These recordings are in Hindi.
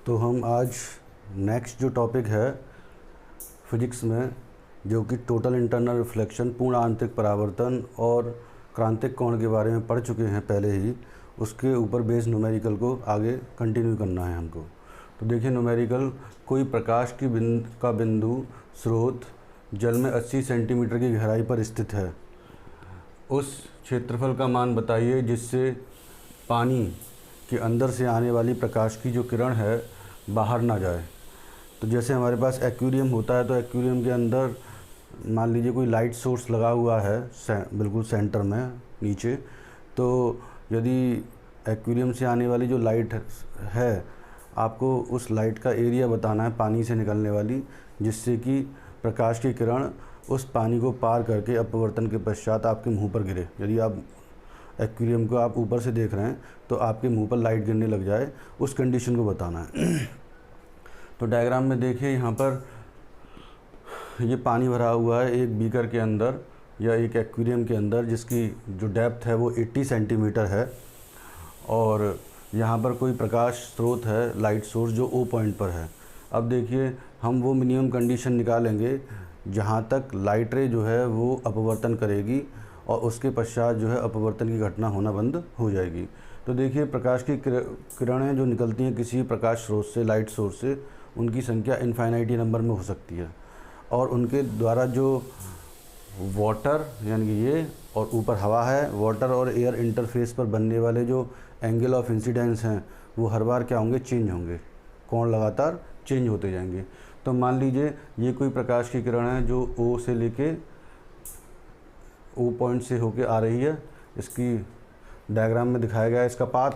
तो हम आज नेक्स्ट जो टॉपिक है फिजिक्स में, जो कि टोटल इंटरनल रिफ्लेक्शन, पूर्ण आंतरिक परावर्तन और क्रांतिक कोण के बारे में पढ़ चुके हैं पहले ही। उसके ऊपर बेस्ड न्यूमेरिकल को आगे कंटिन्यू करना है हमको। तो देखिए न्यूमेरिकल, कोई प्रकाश की बिंदु स्रोत जल में 80 सेंटीमीटर की गहराई पर स्थित है। उस क्षेत्रफल का मान बताइए जिससे पानी के अंदर से आने वाली प्रकाश की जो किरण है बाहर ना जाए। तो जैसे हमारे पास एक्वेरियम होता है, तो एक्वेरियम के अंदर मान लीजिए कोई लाइट सोर्स लगा हुआ है बिल्कुल सेंटर में नीचे। तो यदि एक्वेरियम से आने वाली जो लाइट है, आपको उस लाइट का एरिया बताना है पानी से निकलने वाली, जिससे कि प्रकाश की किरण उस पानी को पार करके अपवर्तन के पश्चात आपके मुंह पर गिरे। यदि आप एक्वेरियम को आप ऊपर से देख रहे हैं तो आपके मुंह पर लाइट गिरने लग जाए, उस कंडीशन को बताना है। तो डायग्राम में देखिए, यहाँ पर ये पानी भरा हुआ है एक बीकर के अंदर या एक एक्वेरियम के अंदर, जिसकी जो डेप्थ है वो 80 सेंटीमीटर है। और यहाँ पर कोई प्रकाश स्रोत है, लाइट सोर्स, जो ओ पॉइंट पर है। अब देखिए, हम वो मिनिमम कंडीशन निकालेंगे जहाँ तक लाइट रे जो है वो अपवर्तन करेगी और उसके पश्चात जो है अपवर्तन की घटना होना बंद हो जाएगी। तो देखिए, प्रकाश की किरणें जो निकलती हैं किसी प्रकाश स्रोत से, लाइट सोर्स से, उनकी संख्या इनफाइनाइटी नंबर में हो सकती है। और उनके द्वारा जो वाटर यानी कि ये और ऊपर हवा है, वाटर और एयर इंटरफेस पर बनने वाले जो एंगल ऑफ इंसिडेंस हैं वो हर बार क्या होंगे, चेंज होंगे। कोण लगातार चेंज होते जाएंगे। तो मान लीजिए ये कोई प्रकाश की किरण है जो ओ से लेके ओ पॉइंट से होके आ रही है। इसकी डायग्राम में दिखाया गया है इसका पाथ।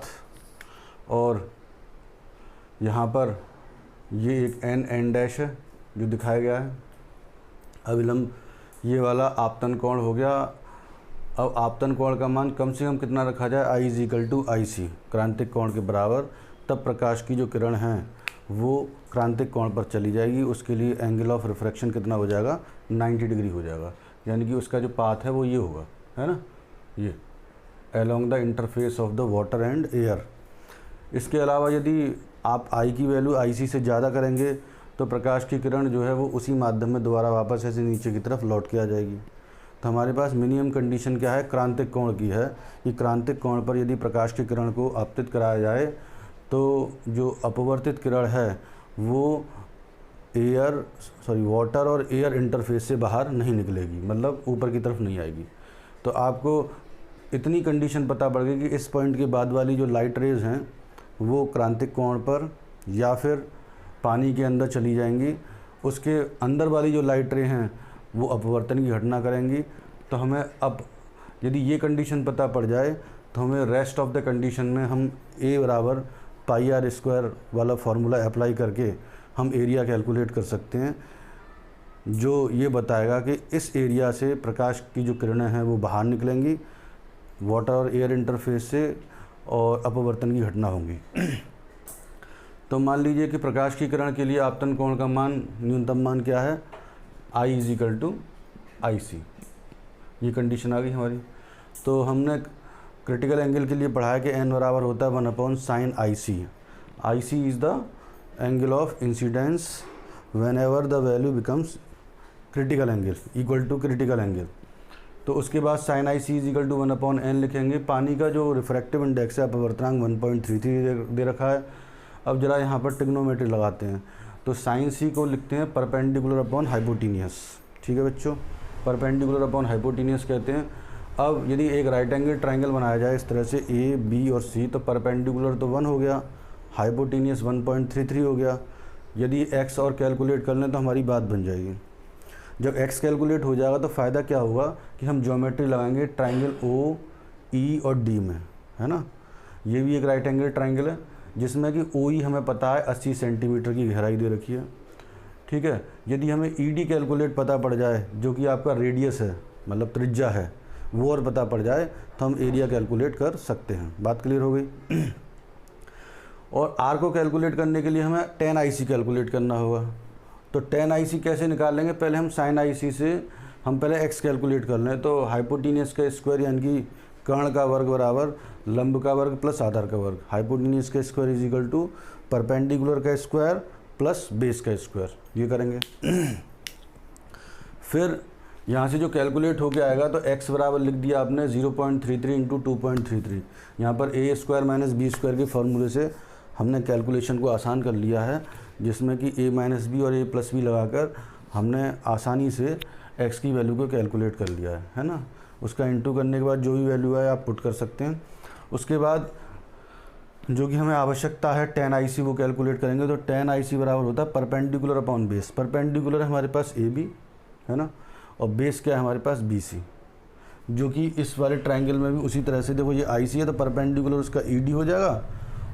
और यहाँ पर ये एक एन डैश है जो दिखाया गया है। अविलंब ये वाला आपतन कोण हो गया। अब आपतन कोण का मान कम से कम कितना रखा जाए, आई इज इक्वल टू आई सी, क्रांतिक कोण के बराबर। तब प्रकाश की जो किरण है वो क्रांतिक कोण पर चली जाएगी। उसके लिए एंगल ऑफ रिफ्रैक्शन कितना हो जाएगा, 90 डिग्री हो जाएगा। यानी कि उसका जो पाथ है वो ये होगा, है ना, ये along the interface of the water and air. इसके अलावा यदि आप आई की वैल्यू आई सी से ज़्यादा करेंगे तो प्रकाश की किरण जो है वो उसी माध्यम में दोबारा वापस ऐसे नीचे की तरफ लौट के आ जाएगी। तो हमारे पास मिनिमम कंडीशन क्या है, क्रांतिक कोण की है कि क्रांतिक कोण पर यदि प्रकाश की किरण को आपतित कराया जाए तो जो अपवर्तित किरण है वो वाटर और एयर इंटरफेस से बाहर नहीं निकलेगी, मतलब ऊपर की तरफ नहीं आएगी। तो आपको इतनी कंडीशन पता पड़ गई कि इस पॉइंट के बाद वाली जो लाइट रेज हैं वो क्रांतिक कोण पर या फिर पानी के अंदर चली जाएंगी। उसके अंदर वाली जो लाइट रे हैं वो अपवर्तन की घटना करेंगी। तो हमें अब यदि ये कंडीशन पता पड़ जाए तो हमें रेस्ट ऑफ द कंडीशन में हम ए बराबर पाई आर स्क्वायर वाला फार्मूला अप्लाई करके हम एरिया कैलकुलेट कर सकते हैं, जो ये बताएगा कि इस एरिया से प्रकाश की जो किरणें हैं वो बाहर निकलेंगी वाटर और एयर इंटरफेस से और अपवर्तन की घटना होगी। तो मान लीजिए कि प्रकाश की किरण के लिए आपतन कोण का मान, न्यूनतम मान क्या है, आई इज इक्वल टू आई सी। ये कंडीशन आ गई हमारी। तो हमने क्रिटिकल एंगल के लिए पढ़ा है कि एन बराबर होता है 1/sin I C. I C is the angle of incidence whenever the value becomes critical angle equal to critical angle. तो उसके बाद sin I C is equal to 1/n लिखेंगे। पानी का जो रिफ्रैक्टिव इंडेक्स है अपवर्तनांक 1.33 दे रखा है। अब जरा यहाँ पर ट्रिग्नोमेट्री लगाते हैं। तो साइन सी को लिखते हैं परपेंडिकुलर अपॉन हाइपोटीनियस। ठीक है बच्चों, परपेंडिकुलर अपॉन हाइपोटीनियस कहते हैं। अब यदि एक राइट एंगल ट्राइंगल बनाया जाए इस तरह से ए बी और सी, तो परपेंडिकुलर तो 1 हो गया, हाइपोटीनियस 1.33 हो गया। यदि एक्स और कैलकुलेट कर लें तो हमारी बात बन जाएगी। जब एक्स कैलकुलेट हो जाएगा तो फ़ायदा क्या होगा कि हम ज्योमेट्री लगाएंगे ट्राइंगल ओ ई और डी में, है ना। ये भी एक राइट एंगल ट्राइंगल है जिसमें कि ओ ई हमें पता है 80 सेंटीमीटर की गहराई दे रखी है। ठीक है, यदि हमें ई डी कैलकुलेट पता पड़ जाए जो कि आपका रेडियस है, मतलब त्रिज्या है, वो और पता पड़ जाए तो हम एरिया कैलकुलेट कर सकते हैं। बात क्लियर हो गई। और आर को कैलकुलेट करने के लिए हमें tan आई सी कैलकुलेट करना होगा। तो tan आई सी कैसे निकालेंगे, पहले हम sin आई सी से हम पहले x कैलकुलेट कर लें। तो हाइपोटीनियस का स्क्वायर यानी कि कर्ण का वर्ग बराबर लंब का वर्ग प्लस आधार का वर्ग, हाइपोटेन्यूज का square is equal to perpendicular का स्क्वायर प्लस बेस का स्क्वायर, ये करेंगे। फिर यहाँ से जो कैलकुलेट होके आएगा तो x बराबर लिख दिया आपने 0.33 इंटू 2.33। यहाँ पर ए स्क्वायर माइनस बी स्क्वायर के फॉर्मूले से हमने कैलकुलेशन को आसान कर लिया है, जिसमें कि a माइनस बी और a प्लस बी लगाकर हमने आसानी से x की वैल्यू को कैलकुलेट कर लिया है ना। उसका इंटू करने के बाद जो भी वैल्यू है आप पुट कर सकते हैं। उसके बाद जो कि हमें आवश्यकता है tan IC वो कैलकुलेट करेंगे। तो tan IC बराबर होता है परपेंडिकुलर अपॉन बेस। परपेंडिकुलर है हमारे पास AB है ना, और बेस क्या है हमारे पास BC, जो कि इस वाले ट्रायंगल में भी उसी तरह से देखो ये IC है तो परपेंडिकुलर उसका ED हो जाएगा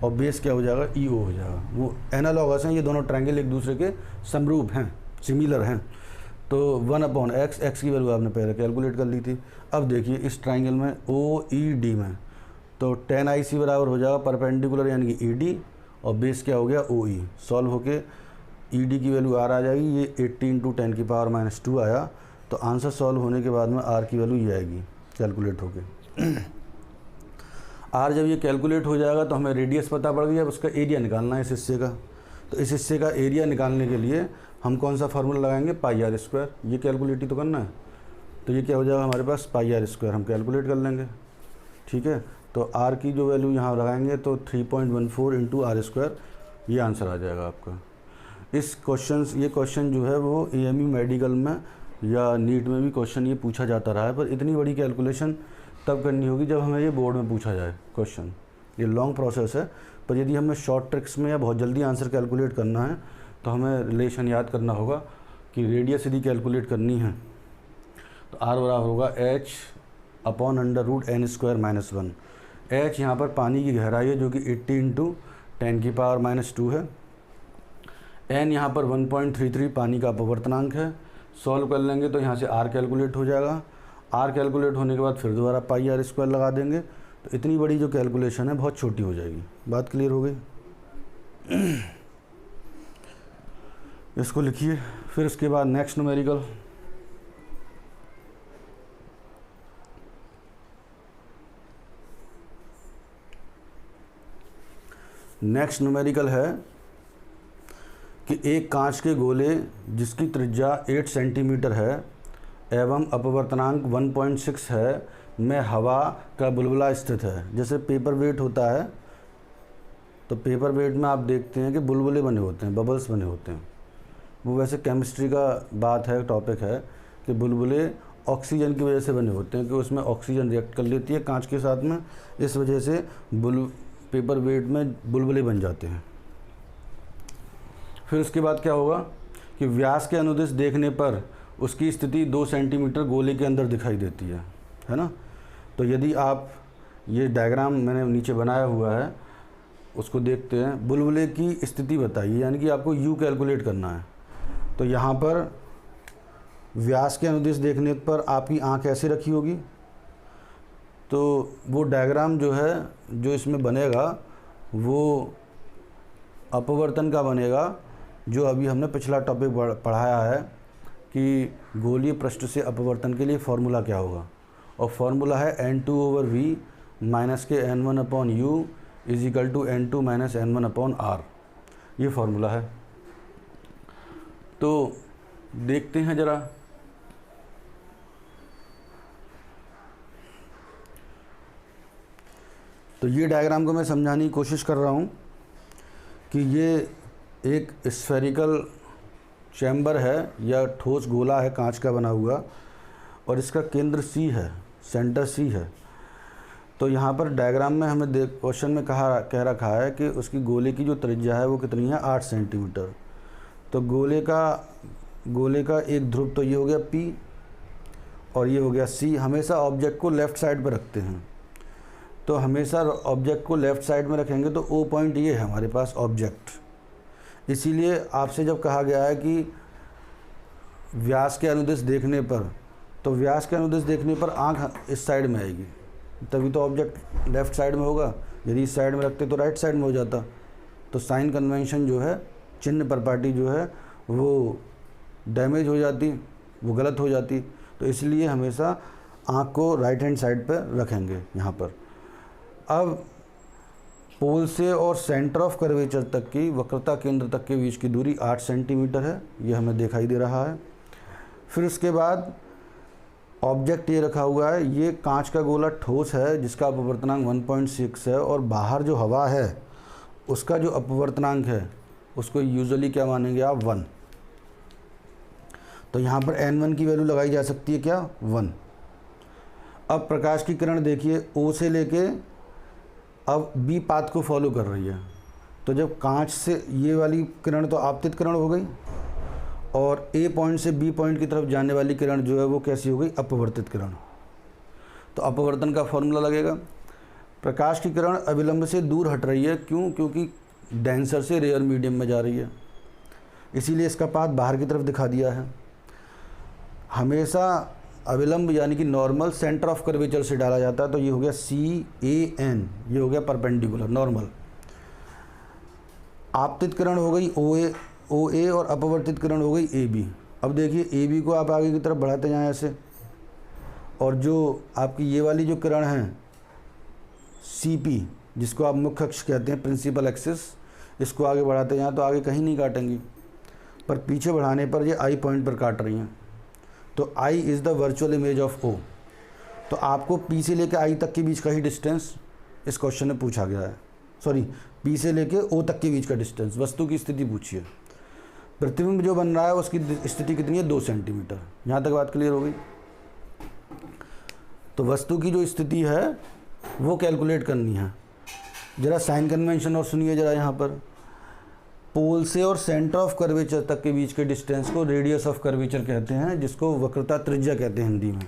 और बेस क्या हो जाएगा EO हो जाएगा। वो एनालॉगस हैं, ये दोनों ट्रायंगल एक दूसरे के समरूप हैं, सिमिलर हैं। तो 1/x, x की वैल्यू आपने पहले कैलकुलेट कर ली थी। अब देखिए इस ट्रायंगल में OED में तो tan IC बराबर हो जाएगा परपेंडिकुलर यानी कि ED और बेस क्या हो गया OE। सॉल्व होके ED की वैल्यू R आ जाएगी, ये 80 इंटू 10 की पावर माइनस 2 आया। तो आंसर सॉल्व होने के बाद में R की वैल्यू ये आएगी कैलकुलेट होके। R जब ये कैलकुलेट हो जाएगा तो हमें रेडियस पता पड़ गया, अब उसका एरिया निकालना है इस हिस्से का। तो इस हिस्से का एरिया निकालने के लिए हम कौन सा फार्मूला लगाएंगे, पाई आर स्क्वायर। ये कैलकुलेट ही तो करना है, तो ये क्या हो जाएगा हमारे पास पाई आर स्क्वायर, हम कैलकुलेट कर लेंगे। ठीक है, तो R की जो वैल्यू यहाँ लगाएंगे तो 3.14 इंटू आर स्क्वायर, ये आंसर आ जाएगा आपका। इस ये क्वेश्चन जो है वो AMU मेडिकल में या नीट में भी क्वेश्चन ये पूछा जाता रहा है, पर इतनी बड़ी कैलकुलेशन तब करनी होगी जब हमें ये बोर्ड में पूछा जाए क्वेश्चन। ये लॉन्ग प्रोसेस है, पर यदि हमें शॉर्ट ट्रिक्स में या बहुत जल्दी आंसर कैलकुलेट करना है तो हमें रिलेशन याद करना होगा कि रेडियस यदि कैलकुलेट करनी है तो R बराबर होगा h/√n² - 1। h यहाँ पर पानी की गहराई है जो कि 80 इंटू 10 की पावर माइनस 2 है। n यहाँ पर 1.33 पानी का अपवर्तनांक है। सॉल्व कर लेंगे तो यहाँ से R कैलकुलेट हो जाएगा। R कैलकुलेट होने के बाद फिर दोबारा पाई आर स्क्वायर लगा देंगे, तो इतनी बड़ी जो कैलकुलेशन है बहुत छोटी हो जाएगी। बात क्लियर हो गई? इसको लिखिए। फिर उसके बाद नेक्स्ट न्यूमेरिकल, नेक्स्ट न्यूमेरिकल है कि एक कांच के गोले जिसकी त्रिज्या 8 सेंटीमीटर है एवं अपवर्तनांक 1.6 है में हवा का बुलबुला स्थित है। जैसे पेपर वेट होता है तो पेपर वेट में आप देखते हैं कि बुलबुले बने होते हैं, बबल्स बने होते हैं। वो वैसे केमिस्ट्री का बात है, टॉपिक है कि बुलबुले ऑक्सीजन की वजह से बने होते हैं कि उसमें ऑक्सीजन रिएक्ट कर लेती है कांच के साथ में, इस वजह से पेपर वेट में बुलबुले बन जाते हैं। फिर उसके बाद क्या होगा कि व्यास के अनुदिश देखने पर उसकी स्थिति 2 सेंटीमीटर गोले के अंदर दिखाई देती है ना। तो यदि आप ये डायग्राम मैंने नीचे बनाया हुआ है उसको देखते हैं, बुलबुले की स्थिति बताइए, यानी कि आपको U कैलकुलेट करना है। तो यहाँ पर व्यास के अनुदिश देखने पर आपकी आँख ऐसे रखी होगी, तो वो डायग्राम जो है जो इसमें बनेगा वो अपवर्तन का बनेगा, जो अभी हमने पिछला टॉपिक पढ़ाया है कि गोलीय पृष्ठ से अपवर्तन के लिए फॉर्मूला क्या होगा। और फॉर्मूला है n2/v माइनस के n1/u is equal to n2 minus n1/r, ये फॉर्मूला है। तो देखते हैं ज़रा, तो ये डायग्राम को मैं समझाने की कोशिश कर रहा हूँ कि ये एक स्फेरिकल चैम्बर है या ठोस गोला है कांच का बना हुआ, और इसका केंद्र C है, सेंटर C है। तो यहाँ पर डायग्राम में हमें क्वेश्चन में कह रखा है कि उसकी गोले की जो त्रिज्या है वो कितनी है, 8 सेंटीमीटर। तो गोले का एक ध्रुव तो ये हो गया P और ये हो गया C। हमेशा ऑब्जेक्ट को लेफ़्ट साइड पर रखते हैं, तो हमेशा ऑब्जेक्ट को लेफ़्ट साइड में रखेंगे तो O पॉइंट ये है हमारे पास ऑब्जेक्ट। इसीलिए आपसे जब कहा गया है कि व्यास के अनुदिश देखने पर, तो व्यास के अनुदिश देखने पर आँख इस साइड में आएगी, तभी तो ऑब्जेक्ट लेफ़्ट साइड में होगा। यदि इस साइड में रखते तो राइट साइड में हो जाता। तो साइन कन्वेंशन जो है, चिन्ह प्रॉपर्टी जो है वो डैमेज हो जाती, वो गलत हो जाती। तो इसलिए हमेशा आँख को राइट हैंड साइड पर रखेंगे यहाँ पर। अब पोल से और सेंटर ऑफ कर्वेचर तक की, वक्रता केंद्र तक के बीच की दूरी 8 सेंटीमीटर है, ये हमें दिखाई दे रहा है। फिर उसके बाद ऑब्जेक्ट ये रखा हुआ है, ये कांच का गोला ठोस है जिसका अपवर्तनांक 1.6 है, और बाहर जो हवा है उसका जो अपवर्तनांक है उसको यूजुअली क्या मानेंगे आप, 1। तो यहाँ पर n1 की वैल्यू लगाई जा सकती है क्या, 1। अब प्रकाश की किरण देखिए O से लेके अब B पाथ को फॉलो कर रही है। तो जब कांच से ये वाली किरण तो आपतित किरण हो गई, और A पॉइंट से B पॉइंट की तरफ जाने वाली किरण जो है वो कैसी हो गई, अपवर्तित किरण। तो अपवर्तन का फॉर्मूला लगेगा, प्रकाश की किरण अविलंब से दूर हट रही है, क्यों, क्योंकि डेंसर से रेयर मीडियम में जा रही है, इसीलिए इसका पाथ बाहर की तरफ दिखा दिया है। हमेशा अविलंब यानी कि नॉर्मल सेंटर ऑफ कर्वेचर से डाला जाता है, तो ये हो गया CAN, ये हो गया परपेंडिकुलर नॉर्मल। आपतित किरण हो गई OA और अपवर्तित किरण हो गई AB। अब देखिए AB को आप आगे की तरफ बढ़ाते जाएं ऐसे, और जो आपकी ये वाली जो किरण है CP, जिसको आप मुख्य अक्ष कहते हैं, प्रिंसिपल एक्सिस, इसको आगे बढ़ाते जाएं तो आगे कहीं नहीं काटेंगी, पर पीछे बढ़ाने पर ये I पॉइंट पर काट रही हैं। तो I is the virtual image of O। तो आपको P से लेकर I तक के बीच का ही डिस्टेंस इस क्वेश्चन में पूछा गया है, सॉरी P से लेकर O तक के बीच का डिस्टेंस, वस्तु की स्थिति पूछी है। प्रतिबिंब जो बन रहा है उसकी स्थिति कितनी है, 2 सेंटीमीटर। यहाँ तक बात क्लियर हो गई। तो वस्तु की जो स्थिति है वो कैलकुलेट करनी है। ज़रा साइन कन्वेंशन और सुनिए ज़रा, यहाँ पर पोल से और सेंटर ऑफ कर्वेचर तक के बीच के डिस्टेंस को रेडियस ऑफ कर्वेचर कहते हैं, जिसको वक्रता त्रिज्या कहते हैं हिंदी में।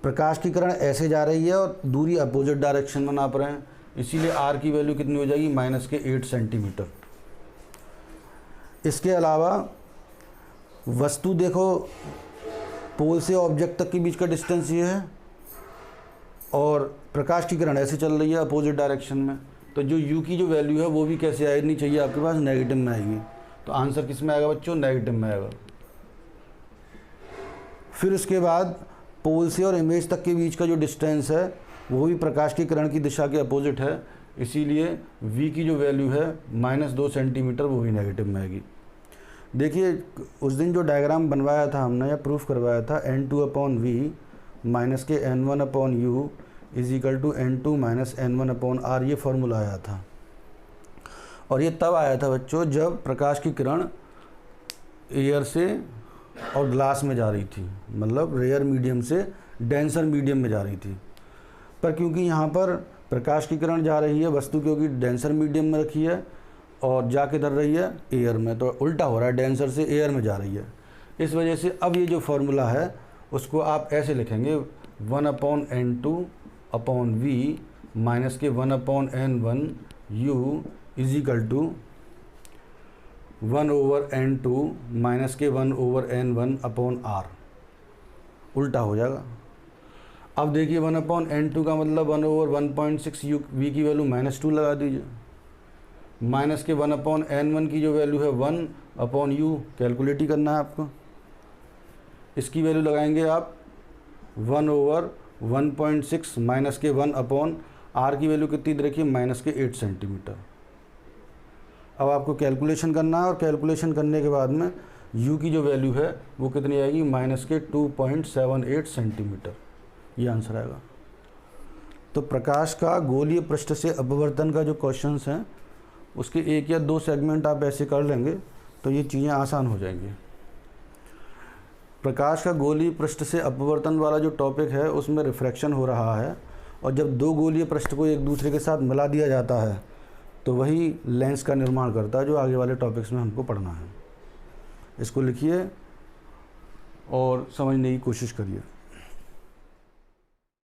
प्रकाश की किरण ऐसे जा रही है और दूरी अपोजिट डायरेक्शन में नाप रहे हैं, इसीलिए R की वैल्यू कितनी हो जाएगी, -8 सेंटीमीटर। इसके अलावा वस्तु देखो, पोल से ऑब्जेक्ट तक के बीच का डिस्टेंस ये है, और प्रकाश की किरण ऐसे चल रही है अपोजिट डायरेक्शन में, तो जो U की जो वैल्यू है वो भी कैसे आनी चाहिए आपके पास, नेगेटिव में आएगी। तो आंसर किस में आएगा बच्चों, नेगेटिव में आएगा। फिर उसके बाद पोल से और इमेज तक के बीच का जो डिस्टेंस है वो भी प्रकाश की किरण की दिशा के अपोजिट है, इसीलिए V की जो वैल्यू है -2 सेंटीमीटर, वो भी नेगेटिव में आएगी। देखिए उस दिन जो डायग्राम बनवाया था हमने या प्रूफ करवाया था, N2/V माइनस के N1/U is equal to N2 - N1/R, ये फॉर्मूला आया था। और ये तब आया था बच्चों जब प्रकाश की किरण एयर से और ग्लास में जा रही थी, मतलब रेयर मीडियम से डेंसर मीडियम में जा रही थी। पर क्योंकि यहाँ पर प्रकाश की किरण जा रही है, वस्तु क्योंकि डेंसर मीडियम में रखी है और जा किधर रही है, एयर में, तो उल्टा हो रहा है, डेंसर से एयर में जा रही है। इस वजह से अब ये जो फॉर्मूला है उसको आप ऐसे लिखेंगे, 1/N2/V माइनस के 1/N1U is equal to 1/N2 minus के 1/N1/R, उल्टा हो जाएगा। अब देखिए 1/N2 का मतलब 1/1.6 V की वैल्यू -2 लगा दीजिए, माइनस के 1/N1 की जो वैल्यू है 1/U, कैलकुलेट ही करना है आपको। इसकी वैल्यू लगाएंगे आप 1/1.6 माइनस के 1/R की वैल्यू कितनी रखिए, -8 सेंटीमीटर। अब आपको कैलकुलेशन करना है, और कैलकुलेशन करने के बाद में U की जो वैल्यू है वो कितनी आएगी, -2.78 सेंटीमीटर, ये आंसर आएगा। तो प्रकाश का गोलीय पृष्ठ से अपवर्तन का जो क्वेश्चंस हैं उसके 1 या 2 सेगमेंट आप ऐसे कर लेंगे तो ये चीज़ें आसान हो जाएंगी। प्रकाश का गोलीय पृष्ठ से अपवर्तन वाला जो टॉपिक है उसमें रिफ्रैक्शन हो रहा है, और जब 2 गोलीय पृष्ठ को एक दूसरे के साथ मिला दिया जाता है तो वही लेंस का निर्माण करता है, जो आगे वाले टॉपिक्स में हमको पढ़ना है। इसको लिखिए और समझने की कोशिश करिए।